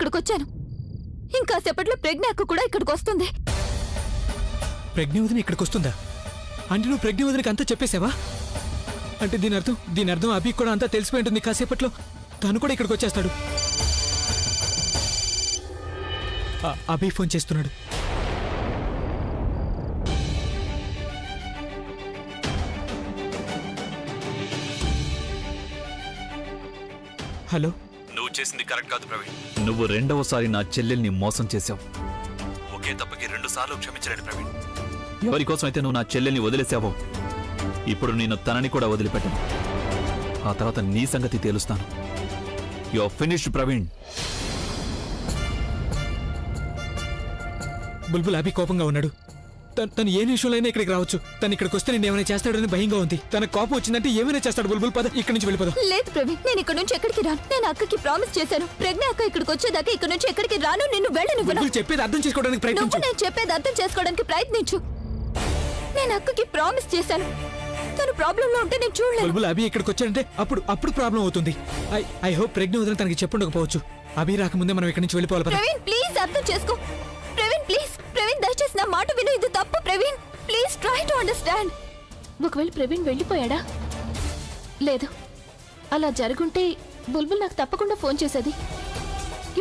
ఇక్కడికి వచ్చాను. ఇంకా సేపట్లో ప్రజ్ఞ అక్క కూడా ఇక్కడికి వస్తుంది. ప్రజ్ఞ వదిన ఇక్కడికి వస్తుందా? అంటే నువ్వు ప్రజ్ఞ వదినకి అంతా చెప్పేసావా? అంటే దీని అర్థం అభికి కూడా అంతా తెలిసిపోయి ఉంటుంది. కాసేపట్లో తను కూడా ఇక్కడికి వచ్చేస్తాడు. అభి ఫోన్ చేస్తున్నాడు. హలో. నువ్వు చేసింది కరెక్ట్ కాదు ప్రవీణ్. నువ్వు రెండవసారి నా చెల్లెల్ని మోసం చేశావు. ఒకే తప్పకి 2 సార్లు క్షమించలేడు ప్రవీణ్. ఎవరి కోసం అయితే నువ్వు నా చెల్లెల్ని వదిలేసావో ఇప్పుడు నేను తనని కూడా వదిలిపెట్టను. ఆ తర్వాత నీ సంగతి తేలుస్తాను. You are finished Praveen. Bulbul Abhi కోపంగా ఉన్నాడు. తను ఏ నిమిషంలో అయినా ఇక్కడికి రావచ్చు. తను ఇక్కడికి వస్తే నేను ఏమైనా చేస్తాడని భయంగా ఉంది. తన కోపం వచ్చిందంటే ఏమైనా చేస్తాడు. బుల్బుల్ పద, ఇక్కడి నుంచి వెళ్ళిపోదాం. లేదు ప్రవీణ్, నేను ఇక్కడ నుంచి ఎక్కడికి రాను. నేను అక్కకి ప్రామిస్ చేశాను. ప్రజ్ఞ అక్క ఇక్కడికి వచ్చేదాకా ఇక్కడ నుంచి ఎక్కడికి రాను. నిన్ను వెళ్ళను. చెప్పేది అర్థం చేసుకోవడానికి ప్రయత్నించు. నేను చెప్పేది అర్థం చేసుకోవడానికి ప్రయత్నించు. నేను అక్కకి ప్రామిస్ చేశాను. తను ప్రాబ్లం లో ఉంటే నేను చూడలేదు. బుల్బుల్ అభి ఇక్కడికి వచ్చాడంటే అప్పుడు ప్రాబ్లం అవుతుంది. ఐ హోప్ ప్రజ్ఞ వదిన తనకి చెప్పుండకపోవచ్చు. అభి రాకముందే మనం ఇక్కడి నుంచి వెళ్ళిపోవాలి. ప్రవీణ్ ప్లీజ్ అర్థం చేసుకో. ప్రవీణ్ ప్లీజ్. ప్రవీణ్ దయచేసి నా మాట విను. ఇది తప్పు Praveen. Please try to understand. ఒకవేళ ప్రవీణ్ వెళ్ళిపోయాడా? లేదు. అలా జరుగుంటే బుల్బుల్ నాకు తప్పకుండా ఫోన్ చేసేది.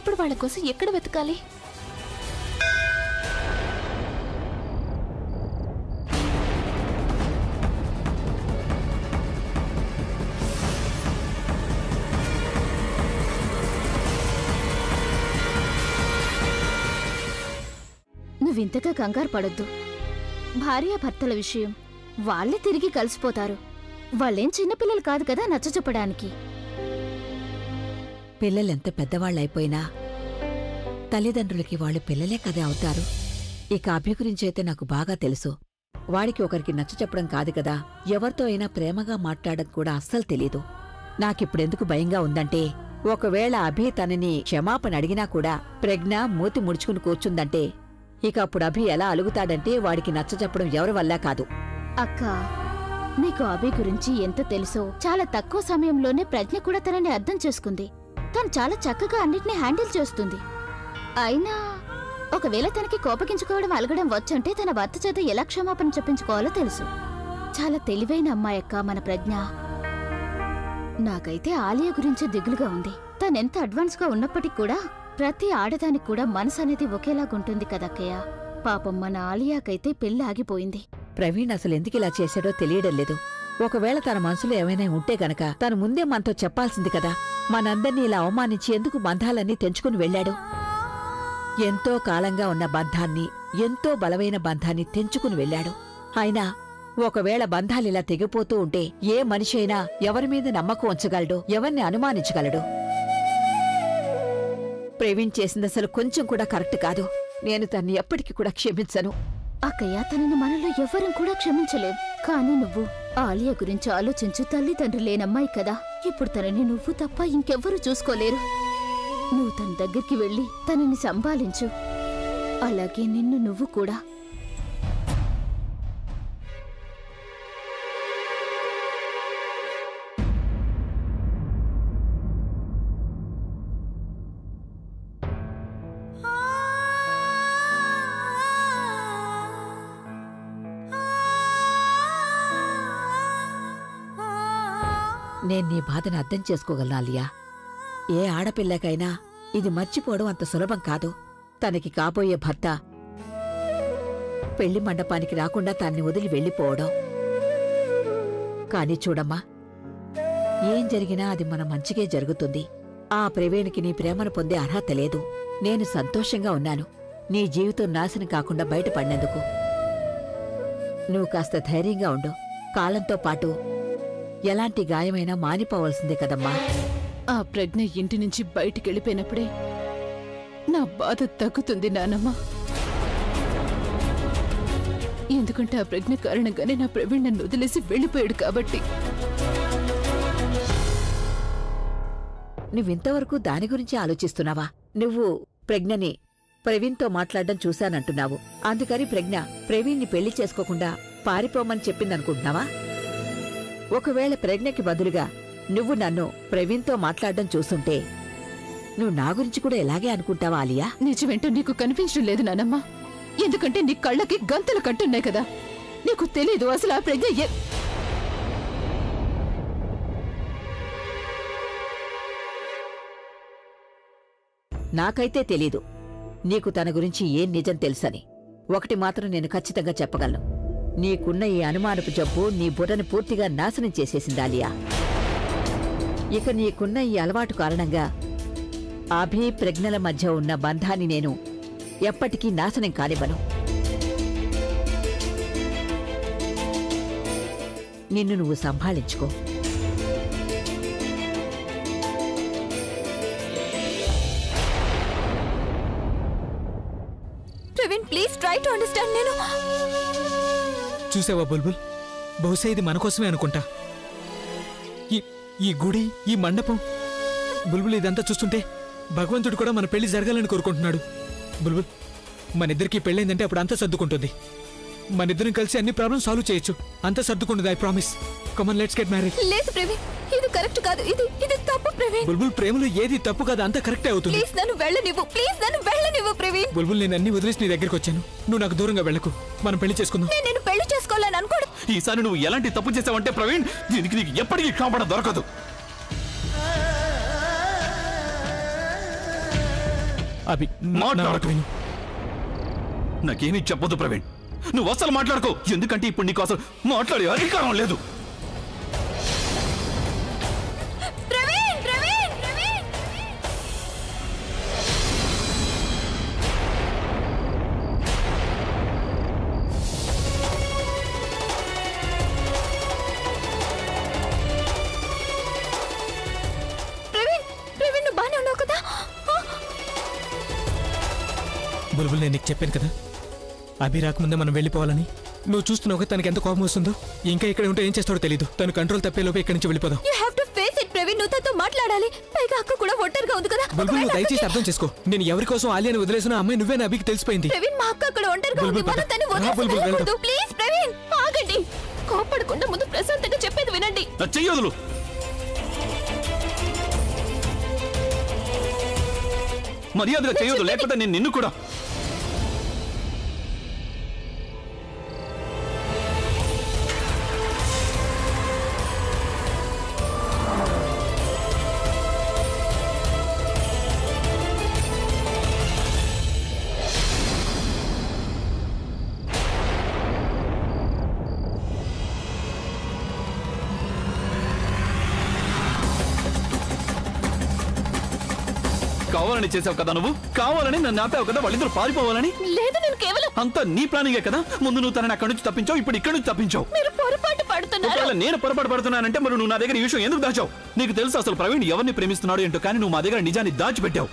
ఇప్పుడు వాళ్ళ కోసం ఎక్కడ వెతకాలి? నువ్వింతగా కంగారు పడొద్దు. భార్యాభర్తల విషయం వాళ్ళే తిరిగి కలిసిపోతారు. వాళ్ళేం చిన్నపిల్లలు కాదు కదా నచ్చచెప్పడానికి. పిల్లలెంత పెద్దవాళ్ళైపోయినా తల్లిదండ్రులకి వాళ్ళు పిల్లలే కదా అవుతారు. ఇక అభి గురించైతే నాకు బాగా తెలుసు. వాడికి ఒకరికి నచ్చచెప్పడం కాదు కదా, ఎవరితో అయినా ప్రేమగా మాట్లాడడం కూడా అస్సలు తెలీదు. నాకిప్పుడెందుకు భయంగా ఉందంటే, ఒకవేళ అభి తనని క్షమాపణ అడిగినా కూడా ప్రజ్ఞ మూతి ముడుచుకుని కూర్చుందంటే ఇక అప్పుడు అభి ఎలా అలుగుతాడంటే వాడికి నచ్చచెప్పడం ఎవరి వల్ల కాదు. అక్క, నీకు అభి గురించి ఎంత తెలుసో చాలా తక్కువ సమయంలోనే ప్రజ్ఞ కూడా తనని అర్థం చేసుకుంది. తను చాలా చక్కగా అన్నిటినీ హ్యాండిల్ చేస్తుంది. అయినా ఒకవేళ తనకి కోపగించుకోవడం అలగడం వచ్చంటే తన భర్త చేత ఎలా క్షమాపణ చెప్పించుకోవాలో తెలుసు. చాలా తెలివైన అమ్మాయక్క మన ప్రజ్ఞ. నాకైతే ఆలియా గురించి దిగులుగా ఉంది. తనెంత అడ్వాన్స్ గా ఉన్నప్పటికీ కూడా ప్రతి ఆడదానికి కూడా మనసు అనేది ఒకేలాగుంటుంది కదక్కయ్య. పాపం మన ఆలియాకైతే పెళ్లి ఆగిపోయింది. ప్రవీణ్ అసలు ఎందుకిలా చేశాడో తెలియడం లేదు. ఒకవేళ తన మనసులో ఏమైనా ఉంటే గనక తను ముందే మనతో చెప్పాల్సింది కదా. మనందర్నీ ఇలా అవమానించి ఎందుకు బంధాలన్నీ తెంచుకుని వెళ్ళాడు? ఎంతో కాలంగా ఉన్న బంధాన్ని, ఎంతో బలమైన బంధాన్ని తెంచుకుని వెళ్ళాడు. అయినా ఒకవేళ బంధాలిలా తెగిపోతూ ఉంటే ఏ మనిషి అయినా ఎవరిమీద నమ్మకం ఉంచగలడు, ఎవరిని అనుమానించగలడు? ప్రవీణ్ చేసిందసలు కొంచెం కూడా కరెక్ట్ కాదు. నేను తన్ని ఎప్పటికీ కూడా క్షమించను. అక్కయ్య, తనని మనలో ఎవ్వరం కూడా క్షమించలేం. కానీ నువ్వు ఆలియా గురించి ఆలోచించు. తల్లిదండ్రులు లేనమ్మాయి కదా. ఇప్పుడు తనని నువ్వు తప్ప ఇంకెవ్వరూ చూసుకోలేరు. నువ్వు తన దగ్గరికి వెళ్ళి తనని సంభాలించు. అలాగే నిన్ను నువ్వు కూడా. నేను నీ బాధను అర్థం చేసుకోగలను ఆలియా. ఏ ఆడపిల్లకైనా ఇది మర్చిపోవడం అంత సులభం కాదు. తనకి కాబోయే భర్త పెళ్లి మండపానికి రాకుండా తన్ని వదిలి వెళ్ళిపోవడం. కాని చూడమ్మా, ఏం జరిగినా అది మన మంచికే జరుగుతుంది. ఆ ప్రవీణ్కి నీ ప్రేమను పొందే అర్హత లేదు. నేను సంతోషంగా ఉన్నాను నీ జీవితం నాశనం కాకుండా బయటపడినందుకు. నువ్వు కాస్త ధైర్యంగా ఉండు. కాలంతో పాటు ఎలాంటి గాయమైనా మానిపోవలసిందే కదమ్మా. ఆ ప్రజ్ఞ ఇంటి నుంచి బయటికెళ్ళిపోయినప్పుడే నా బాధ తగ్గుతుంది నానమ్మ. ఎందుకంటే ఆ ప్రజ్ఞ కారణంగానే నా ప్రవీణ్ నన్ను వదిలేసి వెళ్ళిపోయాడు కాబట్టి. నువ్వింతవరకు దాని గురించి ఆలోచిస్తున్నావా? నువ్వు ప్రజ్ఞని ప్రవీణ్తో మాట్లాడడం చూశానంటున్నావు. అందుకని ప్రజ్ఞ ప్రవీణ్ని పెళ్లి చేసుకోకుండా పారిపోమని చెప్పిందనుకుంటున్నావా? ఒకవేళ ప్రజ్ఞకి బదులుగా నువ్వు నన్ను ప్రవీణ్తో మాట్లాడడం చూస్తుంటే నువ్వు నా గురించి కూడా ఇలాగే అనుకుంటావా ఆలియా? నిజమేంటో నీకు కనిపించడం లేదు నానమ్మ. ఎందుకంటే నీ కళ్ళకి గంతలు కట్టున్నాయి కదా. నీకు తెలీదు అసలు ఆ ప్రజ్ఞ నాకైతే తెలీదు నీకు తన గురించి ఏం నిజం తెలుసని. ఒకటి మాత్రం నేను ఖచ్చితంగా చెప్పగలను, నీకున్న ఈ అనుమానపు జబ్బు నీ బుర్రని పూర్తిగా నాశనం చేసేసింది ఆలియా. ఇక నీకున్న ఈ అలవాటు కారణంగా అభి ప్రజ్ఞల మధ్య ఉన్న బంధాన్ని నేను ఎప్పటికీ నాశనం కానివ్వను. నిన్ను నువ్వు సంభాళించుకో. Praveen, please try to understand. నేను చూసావా బుల్బుల్, బహుశా ఇది మన కోసమే అనుకుంటా. ఈ గుడి, ఈ మండపం, బుల్బుల్ ఇదంతా చూస్తుంటే భగవంతుడు కూడా మన పెళ్లి జరగాలని కోరుకుంటున్నాడు. బుల్బుల్, మన ఇద్దరికి పెళ్ళైందంటే అప్పుడు అంతా సర్దుకుంటుంది. మన ఇద్దరం కలిసి అన్ని ప్రాబ్లమ్స్ సాల్వ్ చేయొచ్చు. అంతా సర్దుకుంటుంది, I promise. Come on, let's get married. లేదు ప్రవీణ్, ఇది కరెక్ట్ కాదు. ఇది తప్పు ప్రవీణ్. బుల్బుల్, ప్రేమలో ఏది తప్పు కాదు, అంతా కరెక్టే అవుతుంది. ప్లీజ్ నన్ను వెళ్ళనివ్వు, ప్లీజ్ నన్ను వెళ్ళనివ్వు ప్రవీణ్. బుల్బుల్, నేను అన్ని వదిలేసి నీ దగ్గరికి వచ్చాను. నువ్వు నాకు దూరంగా వెళ్ళకు. మనం పెళ్లి చేసుకుందాం. నేను పెళ్లి చేసుకోవాలని అనుకోడు. ఈసారి నువ్వు ఎలాంటి తప్పు చేసావంటే ప్రవీణ్, దీనికి నీకు ఎప్పటికీ క్షమాపణ దొరకదు. అభి, మాట్లాడకు. నాకేమీ చెప్పొద్దు ప్రవీణ్, నువ్వు అసలు మాట్లాడుకో. ఎందుకంటే ఇప్పుడు నీకు అసలు మాట్లాడే అధికారం లేదు. బుల్బుల్, నేను నీకు చెప్పాను కదా అభి రాకముందే మనం వెళ్ళిపోవాలని. నువ్వు చూస్తున్నావు తనకి ఎంత కోపం వస్తుందో. ఇంకా ఇక్కడ ఉంటే ఏం చేస్తాడో తెలీదు. తను కంట్రోల్ తప్పేలోపే ఇక్కడి నుంచి వెళ్ళిపోదాం. నువ్వు తనతో మాట్లాడాలి. పైగా అక్క కూడా ఒంటరిగా ఉంది కదా. బుల్బుల్, నువ్వు దయచేసి అర్థం చేసుకో. నేను ఎవరి కోసం ఆలియాని వదిలేసిన అమ్మాయి నువ్వే నా అభికి తెలిసిపోయింది. ప్రవీణ్, మా అక్క అక్కడ ఒంటరిగా ఉంది. మనం తన్ని వదిలేయకూడదు. ప్లీజ్ ప్రవీణ్, ఆగండి. కోపడకుండా ముందు ప్రశాంతంగా చెప్పేది వినండి. చెయ్యొదులు. మర్యాదగా చేయొద్దు, లేకపోతే నేను నిన్ను కూడా. కావాలని చేసావు కదా, నువ్వు కావాలని నన్ను ఆపావు కదా, వాళ్ళిద్దరు పారిపోవాలని. లేదు, నేను కేవలం అంతా నీ ప్లానింగే కదా. ముందు నువ్వు తనని అక్కడి నుంచి తప్పించావు, ఇప్పుడు ఇక్కడి నుంచి తప్పించావు. మీరు పొరపాటు పడుతున్నారు. నేను పొరపాటు పడుతున్నానంటే మరి నువ్వు నా దగ్గర ఈ విషయం ఎందుకు దాచావు? నీకు తెలుసు అసలు ప్రవీణ్ ఎవరిని ప్రేమిస్తున్నాడు ఏంటో, కానీ నువ్వు మా దగ్గర నిజాన్ని దాచిపెట్టావు.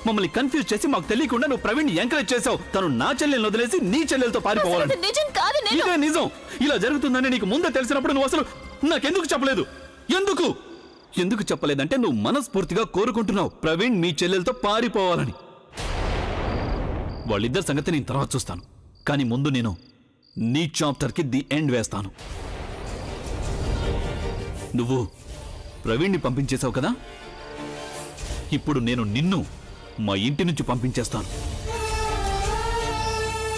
మమ్మల్ని కన్ఫ్యూజ్ చేసి మాకు తెలియకుండా నువ్వు ప్రవీణ్ ఎంకరేజ్ చేసావు. తను నా చెల్లెల్ని వదిలేసి నీ చెల్లెలతో పారిపోవాలని. ఇదే నిజం. ఇలా జరుగుతుందని నీకు ముందే తెలిసినప్పుడు నువ్వు అసలు నాకెందుకు చెప్పలేదు? ఎందుకు చెప్పలేదంటే నువ్వు మనస్ఫూర్తిగా కోరుకుంటున్నావు ప్రవీణ్ మీ చెల్లెలతో పారిపోవాలని. వాళ్ళిద్దరి సంగతి నేను తర్వాత చూస్తాను, కానీ ముందు నేను నీ చాప్టర్కి ది ఎండ్ వేస్తాను. నువ్వు ప్రవీణ్ని పంపించేశావు కదా, ఇప్పుడు నేను నిన్ను మా ఇంటి నుంచి పంపించేస్తాను.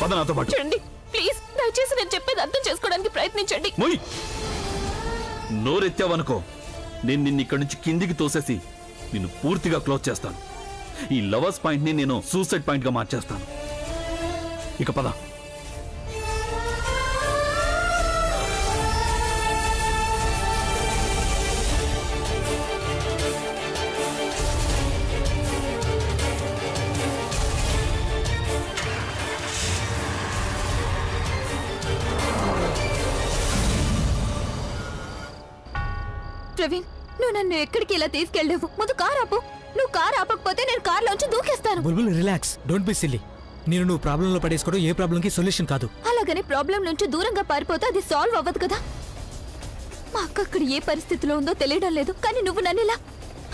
పద నాతో పాటు. ప్లీజ్, దయచేసి నేను చెప్పేది అర్థం చేసుకోవడానికి ప్రయత్నించండి. నోరెత్తావనుకో, నేను నిన్ను ఇక్కడి నుంచి కిందికి తోసేసి నిన్ను పూర్తిగా క్లోజ్ చేస్తాను. ఈ లవర్స్ పాయింట్ ని నేను సూసైడ్ పాయింట్ గా మార్చేస్తాను. ఇక పద. ప్రవీణ్, నువ్వు నన్ను ఎక్కడికి ఇలా తీసుకెళ్ళలేవు. ముందు కార్ ఆపు. నువ్వు కార్ ఆపకపోతే నేను కార్లోంచి దూకేస్తాను. బుల్బుల్, రిలాక్స్, డోంట్ బి సిల్లీ. నువ్వు ప్రాబ్లంలో పడేసుకోవడం ఏ ప్రాబ్లంకి సొల్యూషన్ కాదు. అలాగని ప్రాబ్లం నుంచి దూరంగా పారిపోతే అది సాల్వ్ అవ్వదు కదా. మా అక్క అక్కడ ఏ పరిస్థితిలో ఉందో తెలియడం లేదు, కానీ నువ్వు నన్ను ఇలా.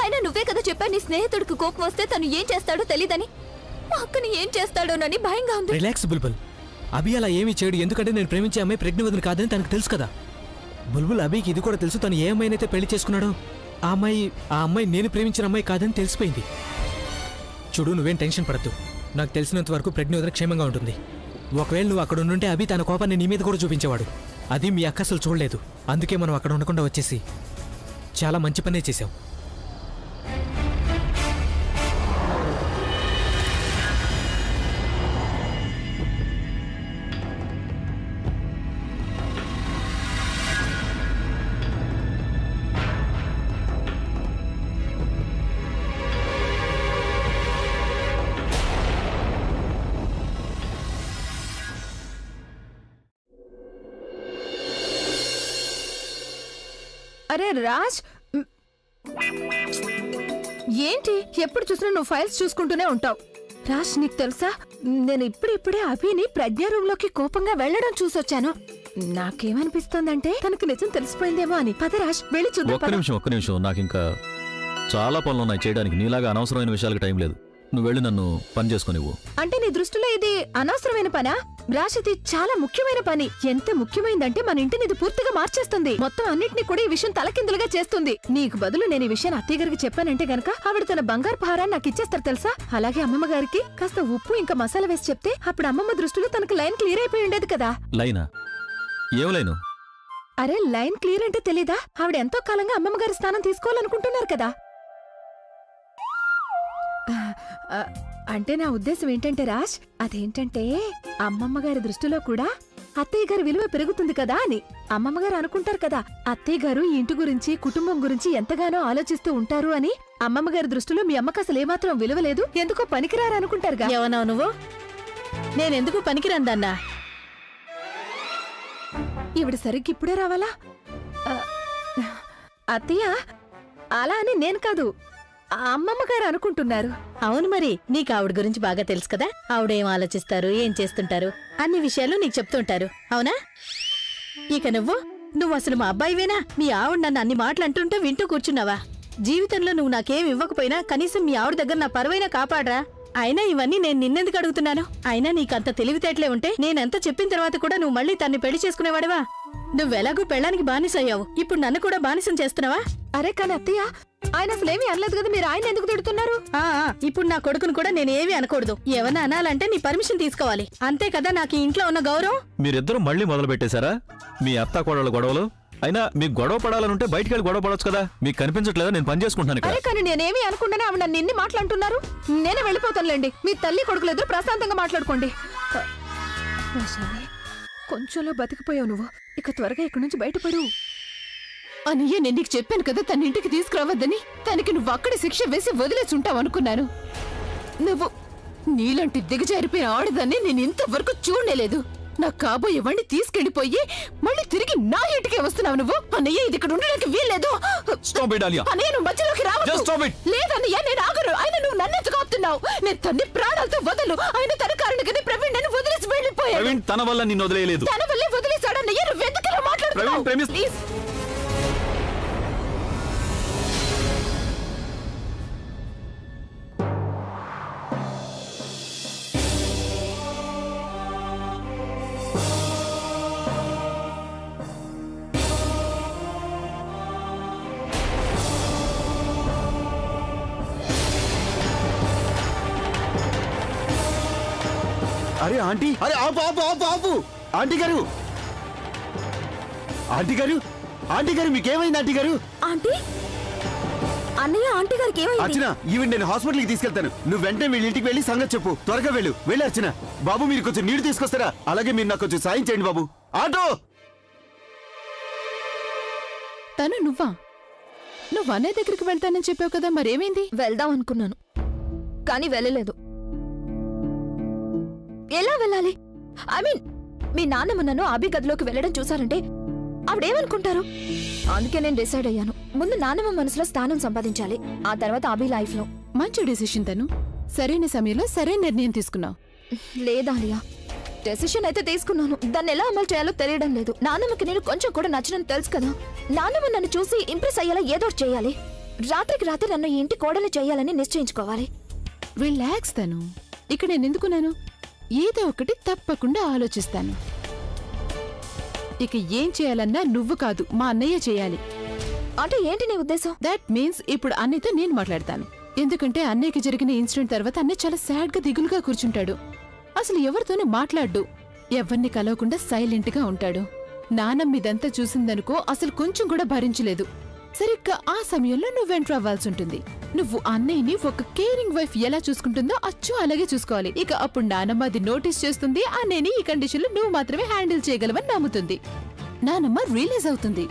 అయినా నువ్వే కదా చెప్పా నీ స్నేహితుడికి కోపం వస్తే తను ఏం చేస్తాడో తెలీదని. మా అక్కని ఏం చేస్తాడోనని భయంగా ఉంది. రిలాక్స్ బుల్బుల్, అభి అలా ఏమీ చేయడు. ఎందుకంటే నేను ప్రేమించే అమ్మాయి ప్రెగ్నెంట్ కాదని తనకు తెలుసు కదా. బుల్బుల్, అభికి ఇది కూడా తెలుసు. తను ఏ అమ్మాయినైతే పెళ్లి చేసుకున్నాడో ఆ అమ్మాయి నేను ప్రేమించిన అమ్మాయి కాదని తెలిసిపోయింది. చూడు, నువ్వేం టెన్షన్ పడద్దు. నాకు తెలిసినంత వరకు ప్రజ్ఞ వదిన క్షేమంగా ఉంటుంది. ఒకవేళ నువ్వు అక్కడ ఉండుంటే అభి తన కోపాన్ని నీ మీద కూడా చూపించేవాడు. అది మీ అక్క అసలు చూడలేదు. అందుకే మనం అక్కడ ఉండకుండా వచ్చేసి చాలా మంచి పనే చేశాం. అరే రాజ్, ఏంటి ఎప్పుడు చూసినా నువ్వు ఫైల్స్ చూసుకుంటూనే ఉంటావు. రాజ్, నీకు తెలుసా, నేను ఇప్పుడిప్పుడే అభిని ప్రజ్ఞా రూమ్ లోకి కోపంగా వెళ్లడం చూసొచ్చాను. నాకేమనిపిస్తోందంటే తనకు నిజం తెలిసిపోయిందేమో అని. పద రాజ్, వెళ్ళి చూద్దాం. ఒక్క నిమిషం, నాకింకా చాలా పనులున్నాయి చేయడానికి. నీలాగా అనవసరమైన విషయాలకు టైం లేదు. నువ్వు వెళ్ళి నన్ను పని చేసుకునివ్వు. అంటే నీ దృష్టిలో ఇది అనవసరమైన పనా? రాజ్, ఇది చాలా ముఖ్యమైన పని. ఎంత ముఖ్యమైందంటే మన ఇంటిని ఇది పూర్తిగా మార్చేస్తుంది. మొత్తం అన్నిటినీ కూడా ఈ విషయం తలకిందులుగా చేస్తుంది. నీకు బదులు నేను ఈ విషయాన్ని అత్తయ్య గారికి చెప్పానంటే గనక ఆవిడ తన బంగారు పహారాన్ని నాకు ఇచ్చేస్తారు తెలుసా. అలాగే అమ్మమ్మ గారికి కాస్త ఉప్పు ఇంకా మసాలా వేసి చెప్తే అప్పుడు అమ్మమ్మ దృష్టిలో తనకు లైన్ క్లియర్ అయిపోయి ఉండేది కదా. లైనా? ఏం లైను? అరే, లైన్ క్లియర్ అంటే తెలీదా? ఆవిడ ఎంతో కాలంగా అమ్మమ్మ గారి స్థానం తీసుకోవాలనుకుంటున్నారు కదా. అంటే నా ఉద్దేశం ఏంటంటే రాజ్, అదేంటంటే అమ్మమ్మ గారి దృష్టిలో కూడా అత్తయ్య గారి విలువ పెరుగుతుంది కదా అని. అమ్మమ్మ గారు అనుకుంటారు కదా, అత్తయ్య గారు ఈ ఇంటి గురించి కుటుంబం గురించి ఎంతగానో ఆలోచిస్తూ ఉంటారు అని. అమ్మమ్మ గారి దృష్టిలో మీ అమ్మకు అసలు ఏమాత్రం విలువ లేదు, ఎందుకో పనికిరారు అనుకుంటారుగా. ఏమన్నా నువ్వు? నేనెందుకు పనికిరాందన్నా? ఈవిడ సరిగ్గా ఇప్పుడే రావాలా? అత్తయ్య, అలా అని నేను కాదు, అమ్మమ్మ గారు అనుకుంటున్నారు. అవును, మరి నీకు ఆవిడ గురించి బాగా తెలుసు కదా. ఆవిడేం ఆలోచిస్తారు, ఏం చేస్తుంటారు, అన్ని విషయాలు నీకు చెప్తుంటారు, అవునా? ఇక నువ్వు అసలు మా అబ్బాయివేనా? మీ ఆవిడ నన్ను అన్ని మాటలు అంటుంటే వింటూ కూర్చున్నావా? జీవితంలో నువ్వు నాకేం ఇవ్వకపోయినా కనీసం మీ ఆవిడ దగ్గర నా పరువైనా కాపాడరా? అయినా ఇవన్నీ నేను నిన్నెందుకు అడుగుతున్నాను? అయినా నీకంత తెలివితేటలే ఉంటే నేనెంత చెప్పిన తర్వాత కూడా నువ్వు మళ్ళీ తన్ని పెళ్లి చేసుకునేవాడివా? నువ్వెలాగూ పెళ్ళానికి బానిసయ్యావు, ఇప్పుడు నన్ను కూడా బానిసం చేస్తున్నావా? అరే కానీ అత్తయ్య, ఆయన అసలేమీ అనలేదు కదా, మీరు ఆయన ఎందుకు తిడుతున్నారు? ఇప్పుడు నా కొడుకును కూడా నేనేమీ అనకూడదు. ఏమన్నా అనాలంటే నీ పర్మిషన్ తీసుకోవాలి, అంతే కదా నాకు ఈ ఇంట్లో ఉన్న గౌరవం. మీరిద్దరూ మళ్ళీ మొదలు పెట్టేశారా మీ అత్తా కోడళ్ళ గొడవలు? అయినా మీకు గొడవ పడాలనుంటే బయటికి వెళ్ళి గొడవ పడొచ్చు కదా. మీకు కనిపించట్లేదా నేను పని చేసుకుంటున్నాను? అరే కానీ నేనేమీ అనుకుంటానే ఆవిడ నన్ను ఇన్ని మాట్లాడుతున్నారు. నేనే వెళ్ళిపోతానులేండి, మీ తల్లి కొడుకులు ఎదురు ప్రశాంతంగా మాట్లాడుకోండి. కొంచెంలో బతికిపోయావు నువ్వు, ఇక త్వరగా ఇక్కడి నుంచి బయటపడు. అన్నయ్య, నేను నీకు చెప్పాను కదా తన ఇంటికి తీసుకురావద్దని. తనకి నువ్వు అక్కడే శిక్ష వేసి వదిలేసి ఉంటావు అనుకున్నాను. నువ్వు నీలాంటి దిగజారిపోయిన ఆడదాన్ని నేను ఇంతవరకు చూడలేదు. నా కాబోయే వాణ్ణి తీసుకెళ్లిపోయి మళ్ళీ తిరిగి నా ఇంటికే వస్తున్నావు నువ్వు. అన్నయ్య, ఇది ఇక్కడ ఉండడానికి వీల్లేదు. అన్నయ్య, నువ్వు మధ్యలోకి రావద్దు. లేదన్నయ్య, నేను ఆగను. ఆయన నువ్వు నన్నెందుకు ఆపుతున్నావు? నేను తన్ని ప్రాణాలతో వదలు. ఆయన తన కారణంగానే ప్రవీణ్ నన్ను వదిలేసి వెళ్ళిపోయాడు. తన వల్ల నిన్ను వదిలేయలేదు. తన వల్లే వదిలేశాడు అన్నయ్య. నువ్వెందుకు మాట్లాడుతున్నావు? ప్లీజ్. అరే ఆంటీ, అరే ఆపు ఆపు ఆపు ఆపు. ఆంటీ గారు, ఆంటీ గారు, ఆంటీ గారు, మీకేమైంది ఆంటీ గారు? ఆంటీ, అన్నయ్య, ఆంటీ గారికి ఏమైంది? అర్చన, ఈవెన్ నేను హాస్పిటల్కి తీసుకెళ్తాను. నువ్వు వెంటనే వీళ్ళ ఇంటికి వెళ్ళి సంగతి చెప్పు. త్వరగా వెళ్ళు. వెళ్ళి అర్చన. బాబు, మీరు కొంచెం నీళ్లు తీసుకొస్తారా? అలాగే మీరు నాకు కొంచెం సాయం చేయండి బాబు. ఆటో. తను నువ్వు అన్నయ్య దగ్గరికి వెళ్తానని చెప్పావు కదా, మరేమైంది? వెళ్దాం అనుకున్నాను కానీ వెళ్ళలేదు. ఎలా వెళ్ళాలి? ఐ మీన్, మీ నాన్నమ్మ నన్ను అభి గదిలోకి వెళ్ళడం చూసారంటే ఆవిడేమనుకుంటారు? అందుకే నేను డిసైడ్ అయ్యాను, ముందు నాన్నమ్మ మనసులో స్థానం సంపాదించాలి, ఆ తర్వాత అభి లైఫ్ లో. మంచి డెసిషన్ తను. సరైన సమయంలో సరైన నిర్ణయం తీసుకున్నావు. లేదా అలియా, డెసిషన్ అయితే తీసుకున్నాను, దాన్ని ఎలా అమలు చేయాలో తెలియడం లేదు. నాన్నమ్మకి నేను కొంచెం కూడా నచ్చనని తెలుసు కదా. నాన్నమ్మ నన్ను చూసి ఇంప్రెస్ అయ్యేలా ఏదో చేయాలి. రాత్రికి రాత్రి నన్ను ఈ ఇంటి కోడలు చేయాలని నిశ్చయించుకోవాలి. రిలాక్స్ తను. ఇక్కడ నేను ఎందుకున్నాను? ఏదో ఒకటి తప్పకుండా ఆలోచిస్తాను. ఇక ఏం చేయాలన్నా నువ్వు కాదు, మా అన్నయ్య చేయాలి. అంటే ఏంటి నీ ఉద్దేశం? దట్ మీన్స్ ఇప్పుడు అన్నయ్యతో నేను మాట్లాడతాను. ఎందుకంటే అన్నయ్యకి జరిగిన ఇన్సిడెంట్ తర్వాత అన్నయ్య చాలా సాడ్ గా దిగులుగా కూర్చుంటాడు. అసలు ఎవరితోనూ మాట్లాడ్డు, ఎవరిని కలవకుండా సైలెంట్ గా ఉంటాడు. నానమ్మ ఇదంతా చూసిందనుకో అసలు కొంచెం కూడా భరించలేదు. సరిగ్గా ఆ సమయంలో నువ్వు ఎంటర్ అవ్వాల్సి ఉంటుంది. నువ్వు అన్నయ్యని ఒక కేరింగ్ వైఫ్ ఎలా చూసుకుంటుందో అచ్చు అలాగే చూసుకోవాలి. ఇక అప్పుడు నానమ్మ అది నోటీస్ చేస్తుంది. అన్నయ్యని ఈ కండిషన్ లో నువ్వు మాత్రమే హ్యాండిల్ చేయగలవని నమ్ముతుంది. నానమ్మ రియలైజ్ అవుతుంది,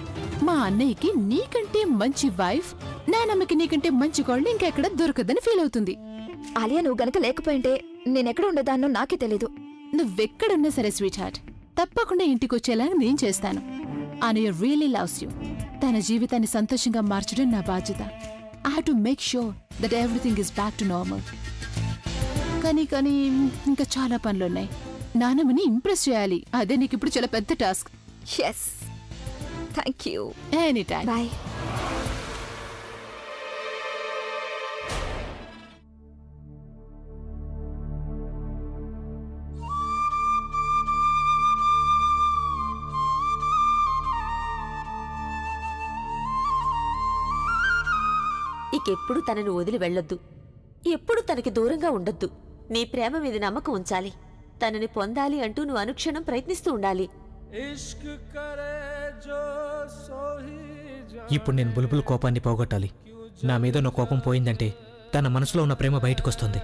మా అన్నయ్యకి నీకంటే మంచి వైఫ్, నానమ్మకి నీకంటే మంచి కోళ్ళు ఇంకెక్కడ దొరకదని ఫీల్ అవుతుంది. ఆలియా నువ్వు గనక లేకపోయింటే నేనెక్కడ ఉండేదాన్నో నాకే తెలీదు. నువ్వెక్కడున్నా సరే స్వీట్ హార్ట్, తప్పకుండా ఇంటికొచ్చేలా నేను చేస్తాను. అన్నయ్య రియలీ లవ్స్ యూ. తన జీవితాన్ని సంతోషంగా మార్చడం నా బాధ్యత. I have to make sure that everything is back to normal. కానీ ఇంకా చాలా పనులున్నాయి. నానమ్మని ఇంప్రెస్ చేయాలి. అదే నీకు ఇప్పుడు చాలా పెద్ద task. yes thank you anytime bye. ఇకెప్పుడు తనని వదిలి వెళ్ళొద్దు, ఎప్పుడు తనకి దూరంగా ఉండొద్దు. నీ ప్రేమ మీద నమ్మకం ఉంచాలి. తనని పొందాలి అంటూ నువ్వు అనుక్షణం ప్రయత్నిస్తూ ఉండాలి. ఇప్పుడు నేను బుల్బుల్ కోపాన్ని పోగొట్టాలి. నా మీద ఉన్న కోపం పోయిందంటే తన మనసులో ఉన్న ప్రేమ బయటకొస్తుంది.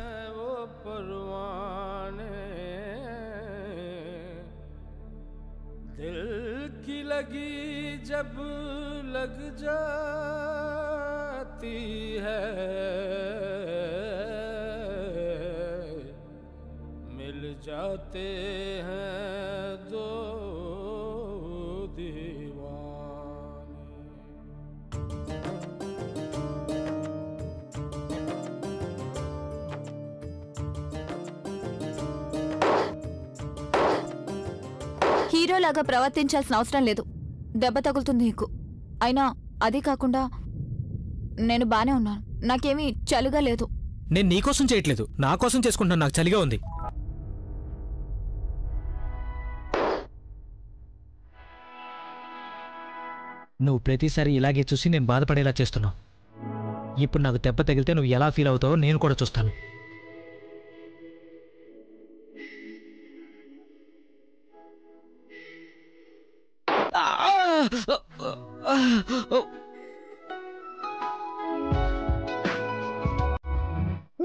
जाते हैं दो दीवाने। హీరోలాగా ప్రవర్తించాల్సిన అవసరం లేదు. దెబ్బ తగులుతుంది నీకు. అయినా అదే కాకుండా నేను బానే ఉన్నాను. నాకేమీ చలిగా లేదు. నేను నీకోసం చేయట్లేదు, నా కోసం చేసుకుంటున్నాను. నాకు చలిగా ఉంది. నువ్వు ప్రతిసారి ఇలాగే చూసి నేను బాధపడేలా చేస్తున్నావు. ఇప్పుడు నాకు దెబ్బ తగిలితే నువ్వు ఎలా ఫీల్ అవుతావో నేను కూడా చూస్తాను.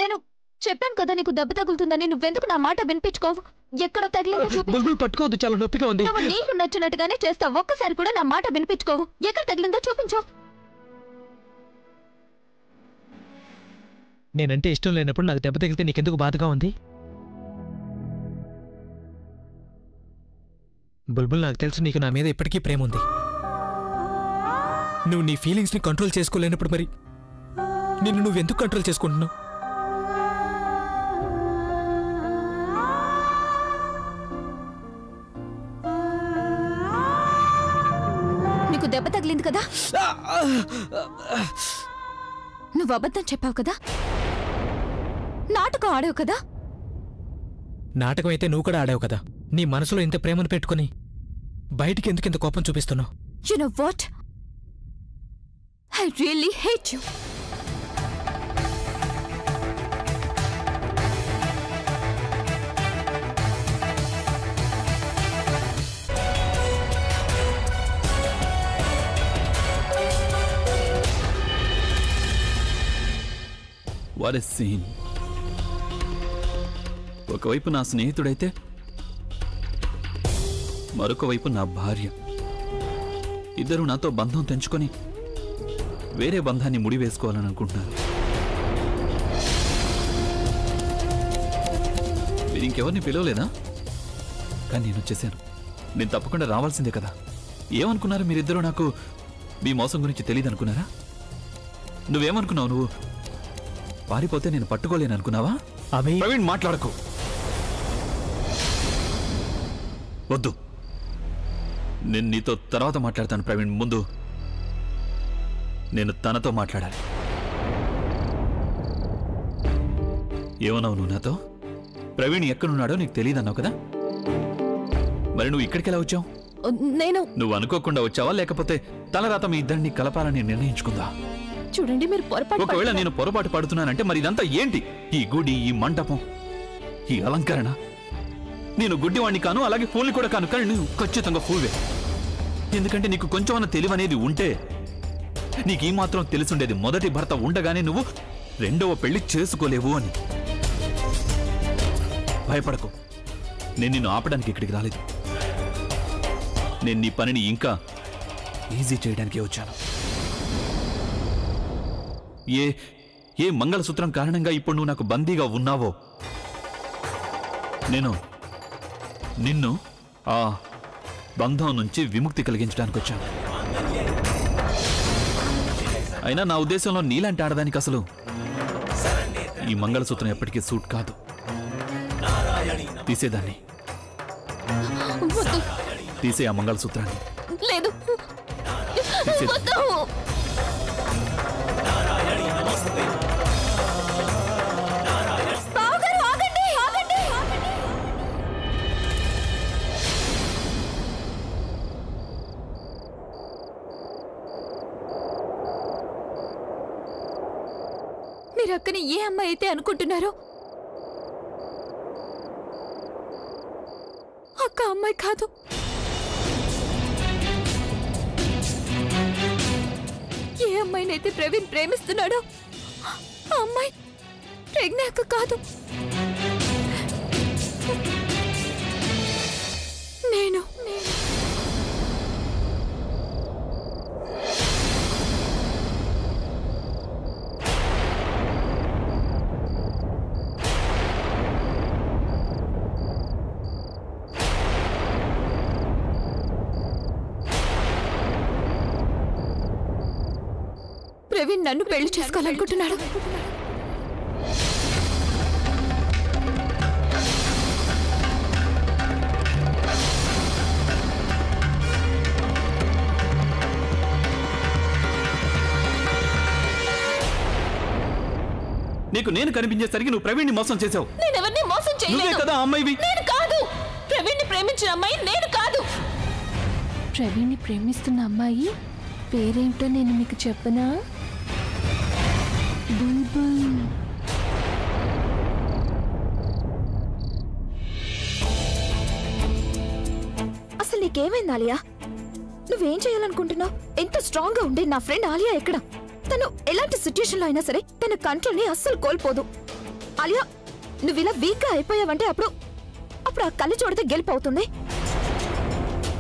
నేను చెప్పాను కదా నీకు దెబ్బ తగులుతుందని. నువ్వెందుకు నా మాట వినిపించుకోవు? ఎక్కడ తగిలిందో చూపించు. పట్టుకోవద్దు, చాలా నొప్పిగా ఉంది. నువ్వు నీకు నచ్చినట్టుగానే చేస్తావు. ఒక్కసారి కూడా నా మాట వినిపించుకోవు. ఎక్కడ తగిలిందో చూపించు. నేనంటే ఇష్టం లేనప్పుడు నాకు దెబ్బ తగిలితే నీకెందుకు బాధగా ఉంది? బుల్బుల్, నాకు తెలుసు నీకు నా మీద ఇప్పటికీ ప్రేమ ఉంది. నువ్వు నీ ఫీలింగ్స్ని కంట్రోల్ చేసుకోలేనప్పుడు మరి నిన్ను నువ్వెందుకు కంట్రోల్ చేసుకుంటున్నావు? నీకు దెబ్బ తగిలింది కదా, నువ్వు అబద్ధం చెప్పావు కదా, నాటకం ఆడావు కదా. నాటకం అయితే నువ్వు కూడా ఆడావు కదా. నీ మనసులో ఇంత ప్రేమను పెట్టుకుని బయటికి ఎందుకు ఇంత కోపం చూపిస్తున్నావు? You know what? I really hate you. What a scene. ఒకవైపు నా స్నేహితుడైతే మరొక వైపు నా భార్య. ఇద్దరు నాతో బంధం తెంచుకొని వేరే బంధాన్ని ముడివేసుకోవాలని అనుకుంటున్నారు. మీరు ఇంకెవరిని పిలవలేదా? కానీ నేను వచ్చేసాను. నేను తప్పకుండా రావాల్సిందే కదా. ఏమనుకున్నారు మీరిద్దరూ? నాకు మీ మోసం గురించి తెలియదు అనుకున్నారా? నువ్వేమనుకున్నావు? నువ్వు పారిపోతే నేను పట్టుకోలేను అనుకున్నావా? ప్రవీణ్, మాట్లాడకు. వద్దు, నేను నీతో తర్వాత మాట్లాడతాను ప్రవీణ్. ముందు నేను తనతో మాట్లాడాలి. ఏమన్నావు నువ్వు నాతో? ప్రవీణ్ ఎక్కడున్నాడో నీకు తెలియదన్నావు కదా. మరి నువ్వు ఇక్కడికి ఎలా వచ్చావు? నేను నువ్వు అనుకోకుండా వచ్చావా, లేకపోతే తలరాత మీ ఇద్దరిని కలపాలని నిర్ణయించుకుందా? చూడండి మీరు పొరపాటు ఒకవేళ నేను పొరపాటు పడుతున్నానంటే మరి ఇదంతా ఏంటి? ఈ గుడి, ఈ మండపం, ఈ అలంకరణ. నేను గుడ్డివాణ్ణి కాను, అలాగే ఫూల్ని కూడా కాను, కానీ నువ్వు ఖచ్చితంగా ఫూల్వే. ఎందుకంటే నీకు కొంచెమన్నా తెలివనేది ఉంటే నీకు ఈ మాత్రం తెలుసుండేది. మొదటి భర్త ఉండగానే నువ్వు రెండవ పెళ్లి చేసుకోలేవు అని. భయపడకు, నేను నిన్ను ఆపడానికి ఇక్కడికి రాలేదు. నేను నీ పనిని ఇంకా ఈజీ చేయడానికే వచ్చాను. ఏ మంగళసూత్రం కారణంగా ఇప్పుడు నువ్వు నాకు బందీగా ఉన్నావో నేను నిన్ను ఆ బంధం నుంచి విముక్తి కలిగించడానికి వచ్చాను. అయినా నా ఉద్దేశంలో నీలాంటి ఆడదానికి అసలు ఈ మంగళసూత్రం ఎప్పటికీ సూట్ కాదు. తీసేదాన్ని. తీసే ఆ మంగళసూత్రాన్ని. లేదు. మీరు అక్కని ఏ అమ్మాయి అయితే అనుకుంటున్నారో అక్క అమ్మాయి కాదు. ఏ అమ్మాయినైతే ప్రవీణ్ ప్రేమిస్తున్నాడో ఆ అమ్మాయి ప్రజ్ఞాక కాదు. నేను ప్రవీణ్ నన్ను పెళ్లి చేసుకోవాలనుకుంటున్నాడు. నీకు నేను కనిపించేసరికి నువ్వు ప్రవీణ్ని మోసం చేసావు. నేనెవరిని మోసం చేయలేదు. నువ్వే కదా అమ్మాయివి. నేను కాదు. ప్రవీణ్ని ప్రేమించిన అమ్మాయి నేను కాదు. ప్రవీణ్ని ప్రేమిస్తున్న అమ్మాయి పేరేంటో నేను మీకు చెప్పనా? బుల్బుల్. అసలు నీకేమైంది ఆలియా? నువ్వేం చేయాలనుకుంటున్నావు? ఎంత స్ట్రాంగ్ గా ఉండే నా ఫ్రెండ్ ఆలియా ఎక్కడ? తను ఎలాంటి సిచ్యుయేషన్ లో అయినా సరే తన కంట్రోల్ ని అస్సలు కోల్పోదు. ఆలియా, నువ్వు ఇలా వీక్ గా అయిపోయావంటే అప్పుడు ఆ కళ్ళు చూడితే గెలిపవుతుంది.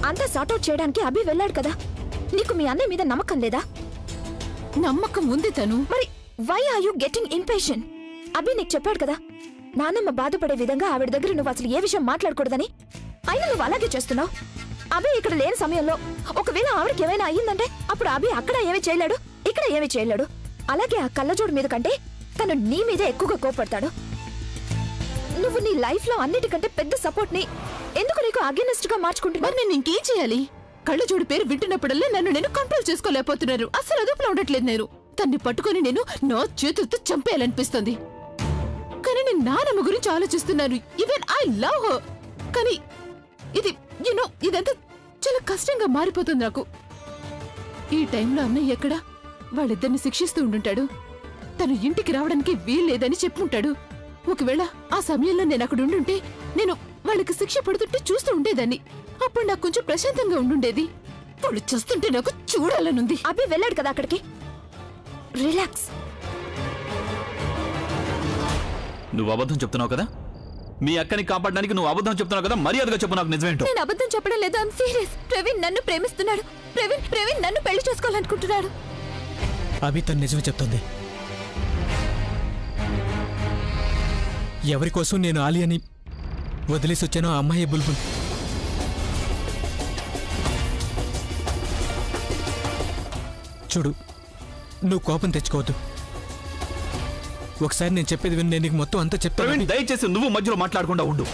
అంతా సార్ట్అవుట్ చేయడానికి అభి వెళ్ళాడు కదా. నీకు మీ అన్నయ్య మీద నమ్మకం లేదా? నమ్మకం ఉంది తను. మరి why are you getting impatient? Abhi నీకు చెప్పాడు కదా నాన్నమ్మ బాధపడే విధంగా ఆవిడ దగ్గర నువ్వు అసలు ఏ విషయం మాట్లాడకూడదని. అయినా నువ్వు అలాగే చేస్తున్నావు. అభి ఇక్కడ లేని సమయంలో ఒకవేళ ఆవిడకి ఏమైనా అయ్యిందంటే అప్పుడు అభి అక్కడ ఏమీ చేయలేడు, ఇక్కడ ఏమీ చేయలేడు. అలాగే ఆ కళ్ళజోడు మీద కంటే తను నీ మీదే ఎక్కువగా కోపడతాడు. నువ్వు నీ లైఫ్ లో అన్నిటికంటే పెద్ద సపోర్ట్ ని ఎందుకు నీకు అగెనిస్ట్ గా మార్చుకుంటున్నా? నేను ఇంకేం చేయాలి? కళ్ళజోడు పేరు వింటున్నప్పుడల్లా నేను కంట్రోల్ చేసుకోలేకపోతున్నారు. అసలు అదుపులో ఉండట్లేదు. నేను తన్ని పట్టుకొని నేను నా చేతులతో చంపేయాలనిపిస్తుంది. కానీ నేను నానమ్మ గురించి ఆలోచిస్తున్నాను. Even I love her. కానీ ఇదంతా చాలా కష్టంగా మారిపోతుంది నాకు. ఈ టైంలో అన్నయ్య ఎక్కడ? వాళ్ళిద్దరిని శిక్షిస్తూ ఉండుంటాడు. తను ఇంటికి రావడానికి వీల్లేదని చెప్పుంటాడు. ఒకవేళ ఆ సమయంలో నేను అక్కడ ఉండుంటే నేను వాళ్ళకి శిక్ష పడుతుంటే చూస్తూ ఉండేదాన్ని. అప్పుడు నాకు కొంచెం ప్రశాంతంగా ఉండుండేది. వాళ్ళు చూస్తుంటే నాకు చూడాలనుంది. అభి వెళ్ళాడు కదా అక్కడికి. రిలాక్స్. నువ్వు అబద్ధం చెప్తున్నావు కదా. మీ అక్కని కాపాడడానికి నువ్వు అబద్ధం చెప్తున్నావు కదా. మర్యాదగా చెప్పు నాకు నిజమేంటో. నేను అబద్ధం చెప్పడం లేదు. I'm serious. ప్రవీణ్ నన్ను ప్రేమిస్తున్నాడు. ప్రవీణ్ నన్ను పెళ్లి చేసుకోవాలనుకుంటున్నాడు. అభి తను నిజమే చెప్తుంది. ఎవరి కోసం నేను ఆలియాని వదిలేసి వచ్చానో ఆ అమ్మాయి బుల్బుల్. చూడు, నువ్వు కోపం తెచ్చుకోవద్దు. ఒకసారి నేను చెప్పేది విని నేను నీకు మొత్తం అంతా చెప్తాను. దయచేసి నువ్వు మధ్యలో మాట్లాడకుండా ఉండు.